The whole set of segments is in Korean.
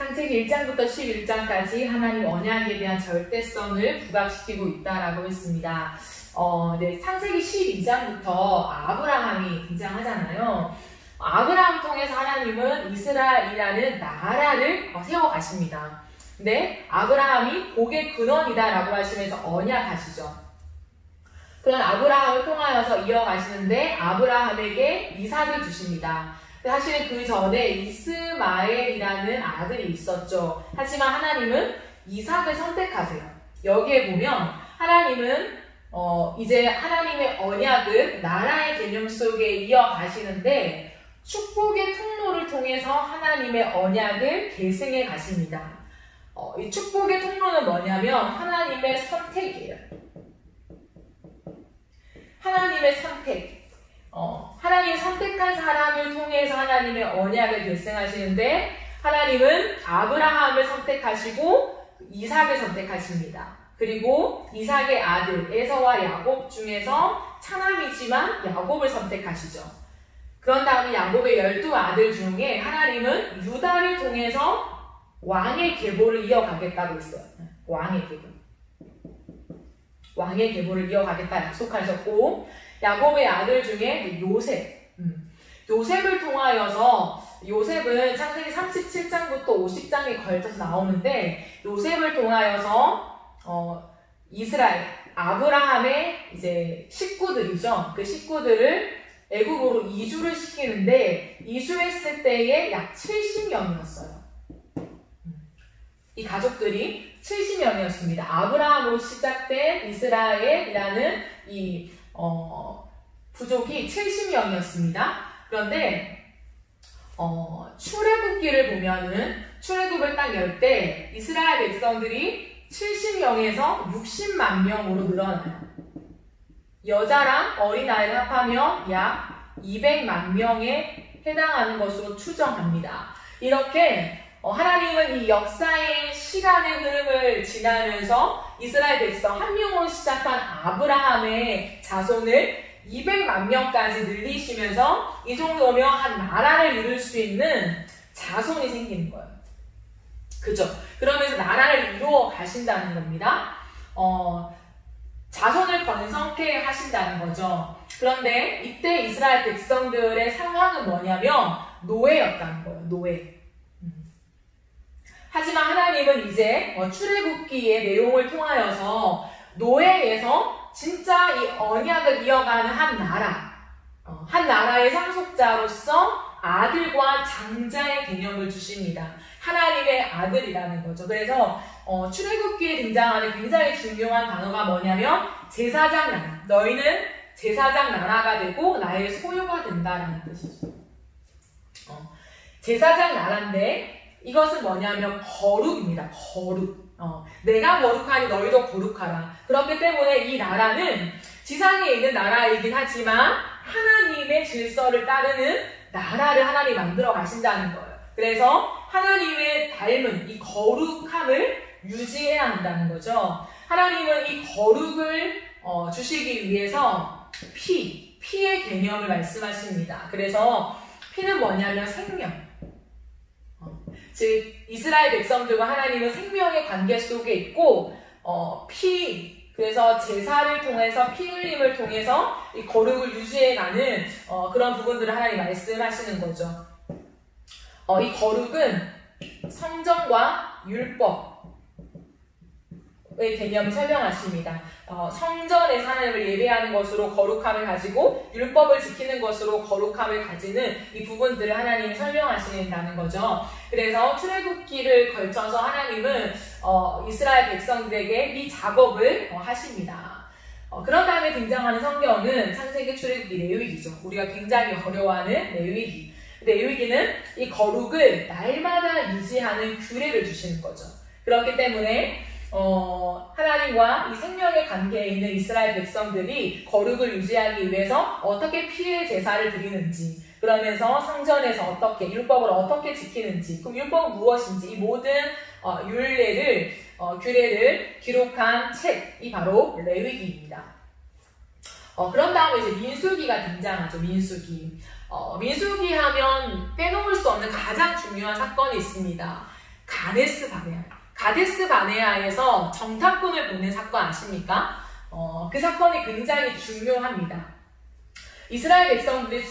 창세기 1장부터 11장까지 하나님 언약에 대한 절대성을 부각시키고 있다라고 했습니다. 창세기 12장부터 아브라함이 등장하잖아요. 아브라함을 통해서 하나님은 이스라엘이라는 나라를 세워가십니다. 근데 아브라함이 복의 근원이다라고 하시면서 언약하시죠. 그런 아브라함을 통하여서 이어가시는데 아브라함에게 이삭을 주십니다. 사실은 그 전에 이스마엘이라는 아들이 있었죠. 하지만 하나님은 이삭을 선택하세요. 여기에 보면 하나님은 이제 하나님의 언약을 나라의 개념 속에 이어가시는데 축복의 통로를 통해서 하나님의 언약을 계승해 가십니다. 이 축복의 통로는 뭐냐면 하나님의 선택이에요. 하나님의 선택. 하나님 선택한 사람을 통해서 하나님의 언약을 결정하시는데 하나님은 아브라함을 선택하시고 이삭을 선택하십니다. 그리고 이삭의 아들 에서와 야곱 중에서 차남이지만 야곱을 선택하시죠. 그런 다음에 야곱의 12아들 중에 하나님은 유다를 통해서 왕의 계보를 이어가겠다고 했어요. 왕의 계보. 왕의 계보를 이어가겠다 약속하셨고 야곱의 아들 중에 요셉을 통하여서 요셉은 창세기 37장부터 50장에 걸쳐서 나오는데 요셉을 통하여서 이스라엘 아브라함의 이제 식구들이죠. 그 식구들을 애굽으로 이주를 시키는데 이주했을 때에 약 70명이었어요. 이 가족들이 70명이었습니다. 아브라함으로 시작된 이스라엘이라는 이 부족이 70명이었습니다. 그런데 출애굽기를 보면은 출애굽을 딱 열 때 이스라엘 백성들이 70명에서 60만 명으로 늘어나요. 여자랑 어린아이를 합하면 약 200만 명에 해당하는 것으로 추정합니다. 이렇게 하나님은 이 역사의 시간의 흐름을 지나면서 이스라엘 백성 한 명으로 시작한 아브라함의 자손을 200만 명까지 늘리시면서 이 정도면 한 나라를 이룰 수 있는 자손이 생기는 거예요. 그죠? 그러면서 나라를 이루어 가신다는 겁니다. 자손을 번성케 하신다는 거죠. 그런데 이때 이스라엘 백성들의 상황은 뭐냐면 노예였다는 거예요. 노예. 하지만 하나님은 이제 출애굽기의 내용을 통하여서 노예에서 진짜 이 언약을 이어가는 한 나라의 상속자로서 아들과 장자의 개념을 주십니다. 하나님의 아들이라는 거죠. 그래서 출애굽기에 등장하는 굉장히 중요한 단어가 뭐냐면 제사장 나라. 너희는 제사장 나라가 되고 나의 소유가 된다라는 뜻이죠. 제사장 나라인데 이것은 뭐냐면 거룩입니다. 거룩. 내가 거룩하니 너희도 거룩하라. 그렇기 때문에 이 나라는 지상에 있는 나라이긴 하지만 하나님의 질서를 따르는 나라를 하나님이 만들어 가신다는 거예요. 그래서 하나님의 닮은 이 거룩함을 유지해야 한다는 거죠. 하나님은 이 거룩을 주시기 위해서 피의 개념을 말씀하십니다. 그래서 피는 뭐냐면 생명. 즉 이스라엘 백성들과 하나님은 생명의 관계 속에 있고 그래서 제사를 통해서 피 흘림을 통해서 이 거룩을 유지해가는 그런 부분들을 하나님 말씀하시는 거죠. 이 거룩은 성전과 율법의 개념을 설명하십니다. 성전에서 하나님을 예배하는 것으로 거룩함을 가지고 율법을 지키는 것으로 거룩함을 가지는 이 부분들을 하나님이 설명하신다는 거죠. 그래서 출애굽기를 걸쳐서 하나님은 이스라엘 백성들에게 이 작업을 하십니다. 그런 다음에 등장하는 성경은 창세기, 출애굽기, 레위기죠. 우리가 굉장히 어려워하는 레위기. 레위기는 이 거룩을 날마다 유지하는 규례를 주시는 거죠. 그렇기 때문에 하나님과 이 생명의 관계에 있는 이스라엘 백성들이 거룩을 유지하기 위해서 어떻게 피의 제사를 드리는지, 그러면서 성전에서 어떻게, 율법을 어떻게 지키는지, 그럼 율법은 무엇인지, 이 모든 율례를, 규례를 기록한 책이 바로 레위기입니다. 그런 다음에 이제 민수기가 등장하죠. 민수기 하면 빼놓을 수 없는 가장 중요한 사건이 있습니다. 가데스 바네아에서 정탐꾼을 보낸 사건 아십니까? 그 사건이 굉장히 중요합니다. 이스라엘 백성들이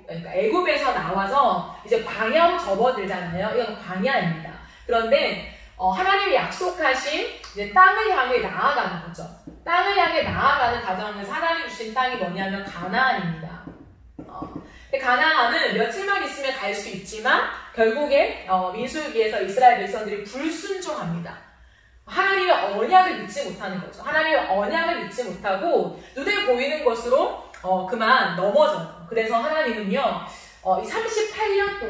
그러니까 애굽에서 나와서 이제 광야로 접어들잖아요. 이건 광야입니다. 그런데 하나님이 약속하신 이제 땅을 향해 나아가는 거죠. 땅을 향해 나아가는 과정에서 하나님 주신 땅이 뭐냐면 가나안입니다. 가나안은 며칠만 있으면 갈 수 있지만 결국에 민수기에서 이스라엘 백성들이 불순종합니다. 하나님의 언약을 믿지 못하는 거죠. 하나님의 언약을 믿지 못하고 눈에 보이는 것으로 그만 넘어져요. 그래서 하나님은요, 이 38년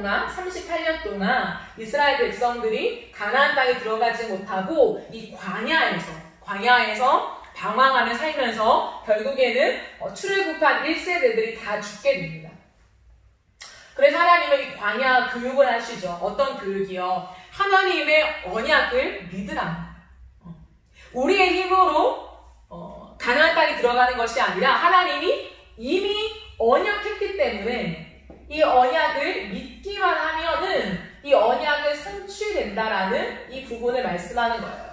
동안 이스라엘 백성들이 가나안 땅에 들어가지 못하고 이 광야에서 방황하며 살면서 결국에는 출애굽한 1세대들이 다 죽게 됩니다. 그래서 하나님은 이 광야 교육을 하시죠. 어떤 교육이요? 하나님의 언약을 믿으라는 거예요. 우리의 힘으로 가나안 땅에 들어가는 것이 아니라 하나님이 이미 언약했기 때문에 이 언약을 믿기만 하면은 이 언약을 성취된다라는 이 부분을 말씀하는 거예요.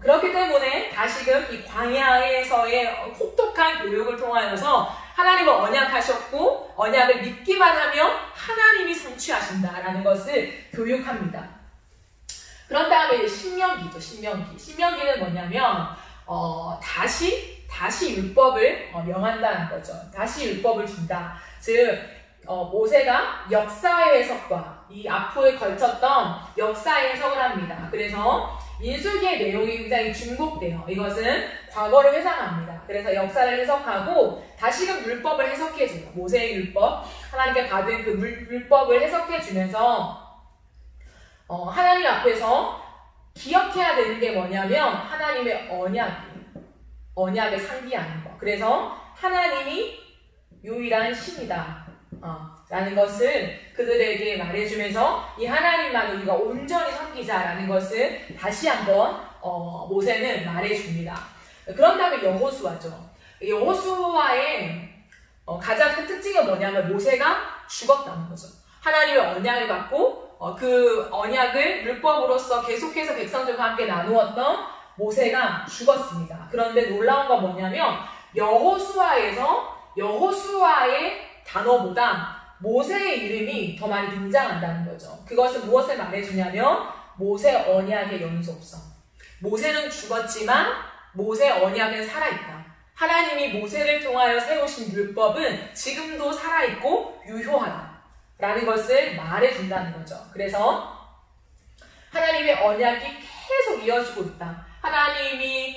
그렇기 때문에 다시금 이 광야에서의 혹독한 교육을 통하여서 하나님은 언약하셨고 언약을 믿기만 하면 하나님이 성취하신다라는 것을 교육합니다. 그런 다음에 이제 신명기죠. 신명기는 뭐냐면 다시 율법을 명한다는 거죠. 다시 율법을 준다. 즉 모세가 역사의 해석과 이 앞으로 걸쳤던 역사의 해석을 합니다. 그래서 민수기의 내용이 굉장히 중복돼요. 이것은 과거를 회상합니다. 그래서 역사를 해석하고 다시금 율법을 해석해줘요. 모세의 율법, 하나님께 받은 그 율법을 해석해주면서 하나님 앞에서 기억해야 되는 게 뭐냐면 하나님의 언약을 상기하는 거. 그래서 하나님이 유일한 신이다 라는 것을 그들에게 말해주면서 이 하나님만 우리가 온전히 섬기자라는 것을 다시 한번 모세는 말해줍니다. 그런 다음에 여호수아죠. 여호수아의 가장 큰 특징은 뭐냐면 모세가 죽었다는 거죠. 하나님의 언약을 받고 그 언약을 율법으로서 계속해서 백성들과 함께 나누었던 모세가 죽었습니다. 그런데 놀라운 건 뭐냐면 여호수아의 단어보다 모세의 이름이 더 많이 등장한다는 거죠. 그것은 무엇을 말해주냐면 모세 언약의 연속성. 모세는 죽었지만 모세 언약은 살아있다. 하나님이 모세를 통하여 세우신 율법은 지금도 살아있고 유효하다 라는 것을 말해준다는 거죠. 그래서 하나님의 언약이 계속 이어지고 있다. 하나님이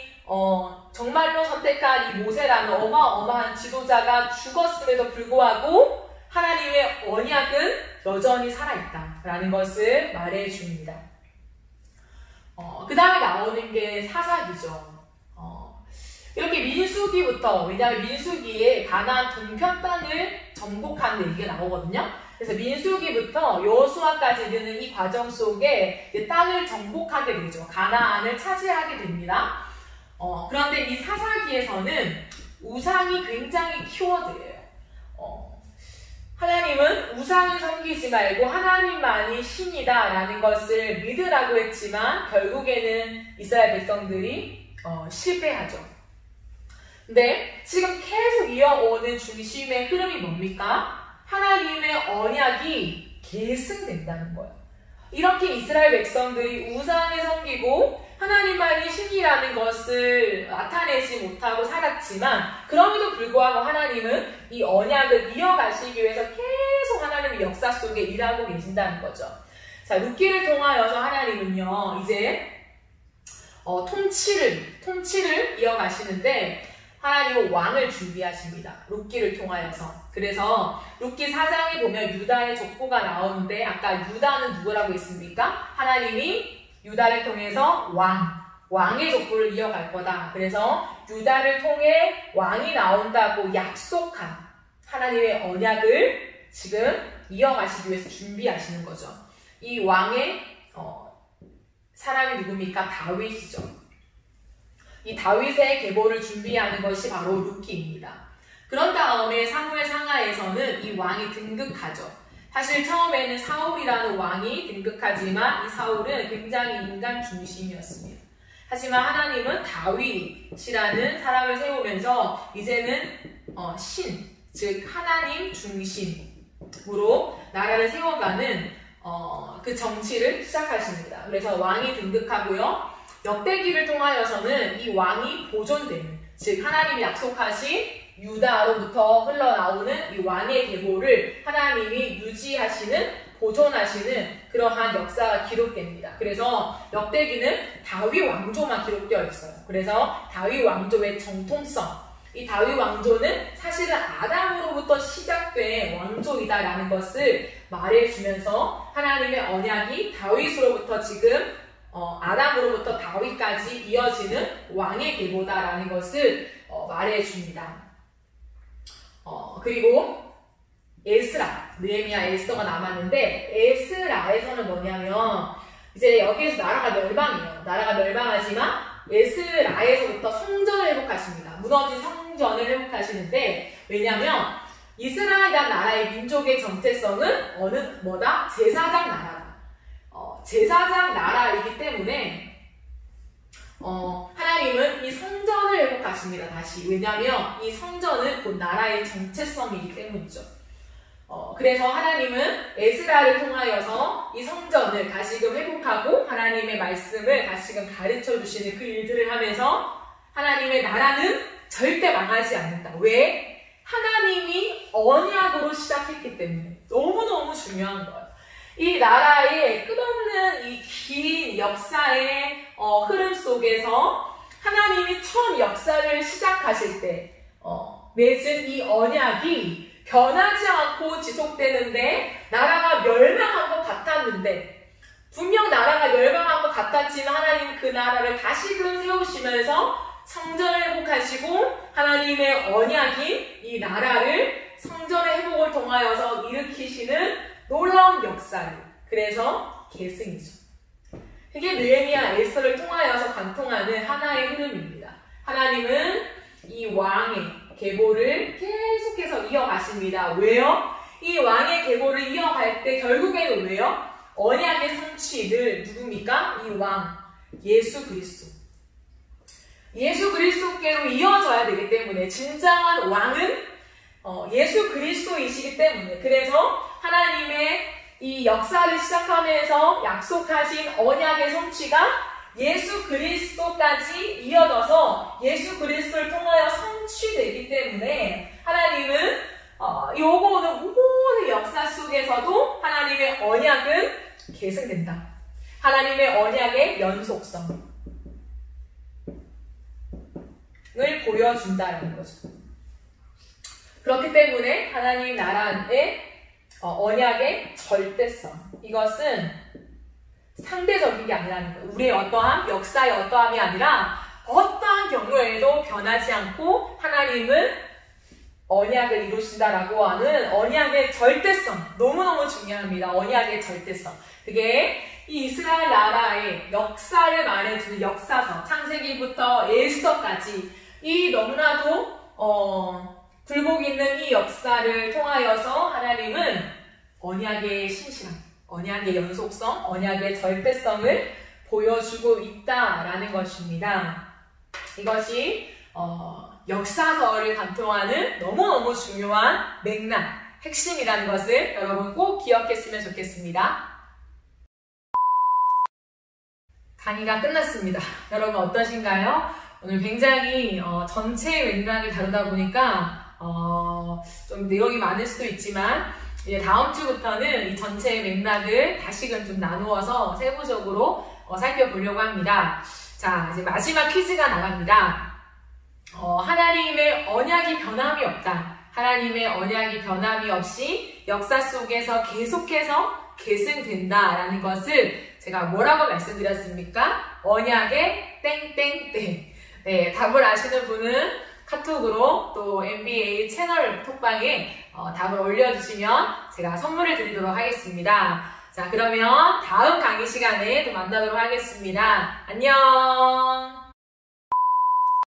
정말로 선택한 이 모세라는 어마어마한 지도자가 죽었음에도 불구하고 하나님의 언약은 여전히 살아있다라는 것을 말해줍니다. 그 다음에 나오는 게 사사기죠. 이렇게 민수기부터, 왜냐하면 민수기에 가나안 동편 땅을 정복하는 얘기가 나오거든요. 그래서 민수기부터 여호수아까지 이르는 이 과정 속에 땅을 정복하게 되죠. 가나안을 차지하게 됩니다. 그런데 이 사사기에서는 우상이 굉장히 키워드예요. 하나님은 우상을 섬기지 말고 하나님만이 신이다라는 것을 믿으라고 했지만 결국에는 이스라엘 백성들이 실패하죠. 근데 지금 계속 이어오는 중심의 흐름이 뭡니까? 하나님의 언약이 계승된다는 거예요. 이렇게 이스라엘 백성들이 우상을 섬기고 하나님만이 신이라는 것을 나타내지 못하고 살았지만 그럼에도 불구하고 하나님은 이 언약을 이어가시기 위해서 계속 하나님의 역사 속에 일하고 계신다는 거죠. 자, 룻기를 통하여서 하나님은요 이제 통치를 이어가시는데 하나님은 왕을 준비하십니다. 룻기를 통하여서. 그래서 룻기 4장에 보면 유다의 족보가 나오는데 아까 유다는 누구라고 했습니까? 하나님이 유다를 통해서 왕의 족보를 이어갈 거다. 그래서 유다를 통해 왕이 나온다고 약속한 하나님의 언약을 지금 이어가시기 위해서 준비하시는 거죠. 이 왕의 사람이 누굽니까? 다윗이죠. 이 다윗의 계보를 준비하는 것이 바로 룻기입니다. 그런 다음에 사무엘 상하에서는 이 왕이 등극하죠. 사실 처음에는 사울이라는 왕이 등극하지만 이 사울은 굉장히 인간 중심이었습니다. 하지만 하나님은 다윗이라는 사람을 세우면서 이제는 즉 하나님 중심으로 나라를 세워가는 그 정치를 시작하십니다. 그래서 왕이 등극하고요. 역대기를 통하여서는 이 왕이 보존되는, 즉 하나님이 약속하신 유다로부터 흘러나오는 이 왕의 계보를 하나님이 유지하시는, 보존하시는 그러한 역사가 기록됩니다. 그래서 역대기는 다윗 왕조만 기록되어 있어요. 그래서 다윗 왕조의 정통성, 이 다윗 왕조는 사실은 아담으로부터 시작된 왕조이다라는 것을 말해주면서 하나님의 언약이 다윗으로부터 지금 아담으로부터 다윗까지 이어지는 왕의 계보다라는 것을 말해줍니다. 그리고 에스라, 느헤미야, 에스더가 남았는데 에스라에서는 뭐냐면 이제 여기에서 나라가 멸망이에요. 나라가 멸망하지만 에스라에서부터 성전을 회복하십니다. 무너진 성전을 회복하시는데, 왜냐하면 이스라엘이라는 나라의 민족의 정체성은 제사장 나라다. 제사장 나라이기 때문에 하나님은 이 성전을 회복하십니다. 다시. 왜냐하면 이 성전은 곧 나라의 정체성이기 때문이죠. 그래서 하나님은 에스라를 통하여서 이 성전을 다시금 회복하고 하나님의 말씀을 다시금 가르쳐 주시는 그 일들을 하면서 하나님의 나라는 절대 망하지 않는다. 왜? 하나님이 언약으로 시작했기 때문에. 너무너무 중요한 거예요. 이 나라의 끝없는 이 긴 역사의 흐름 속에서 하나님이 처음 역사를 시작하실 때 맺은 이 언약이 변하지 않고 지속되는데, 나라가 멸망한 것 같았는데, 분명 나라가 멸망한 것 같았지만 하나님 그 나라를 다시금 세우시면서 성전을 회복하시고 하나님의 언약인 이 나라를 성전의 회복을 통하여서 일으키시는 놀라운 역사를, 그래서 계승이죠. 이게 느헤미야, 에스더를 통하여서 관통하는 하나의 흐름입니다. 하나님은 이 왕의 계보를 계속해서 이어가십니다. 왜요? 이 왕의 계보를 이어갈 때 결국에는 왜요? 언약의 성취를 누굽니까? 이 왕, 예수 그리스도. 예수 그리스도께로 이어져야 되기 때문에, 진정한 왕은 예수 그리스도이시기 때문에, 그래서 하나님의 이 역사를 시작하면서 약속하신 언약의 성취가 예수 그리스도까지 이어져서 예수 그리스도를 통하여 성취되기 때문에 하나님은 요거는 모든 역사 속에서도 하나님의 언약은 계승된다. 하나님의 언약의 연속성을 보여준다는 거죠. 그렇기 때문에 하나님 나라의 언약의 절대성, 이것은 상대적인 게 아니라는 거예요. 우리의 어떠한 역사의 어떠함이 아니라 어떠한 경우에도 변하지 않고 하나님은 언약을 이루신다라고 하는 언약의 절대성, 너무너무 중요합니다. 언약의 절대성. 그게 이 이스라엘 나라의 역사를 말해주는 역사서, 창세기부터 에스더까지 이 너무나도 굴곡 있는 이 역사를 통하여서 하나님은 언약의 신실함, 언약의 연속성, 언약의 절대성을 보여주고 있다라는 것입니다. 이것이 역사서를 관통하는 너무너무 중요한 맥락, 핵심이라는 것을 여러분 꼭 기억했으면 좋겠습니다. 강의가 끝났습니다. 여러분 어떠신가요? 오늘 굉장히 전체 맥락을 다루다 보니까 좀 내용이 많을 수도 있지만, 이제 다음 주부터는 이 전체 맥락을 다시금 좀 나누어서 세부적으로 살펴보려고 합니다. 자, 이제 마지막 퀴즈가 나갑니다. 하나님의 언약이 변함이 없다. 하나님의 언약이 변함이 없이 역사 속에서 계속해서 계승된다라는 것을 제가 뭐라고 말씀드렸습니까? 언약의 땡땡땡. 네, 답을 아시는 분은 카톡으로 또 MBA 채널 톡방에 답을 올려주시면 제가 선물을 드리도록 하겠습니다. 자, 그러면 다음 강의 시간에 또 만나도록 하겠습니다. 안녕!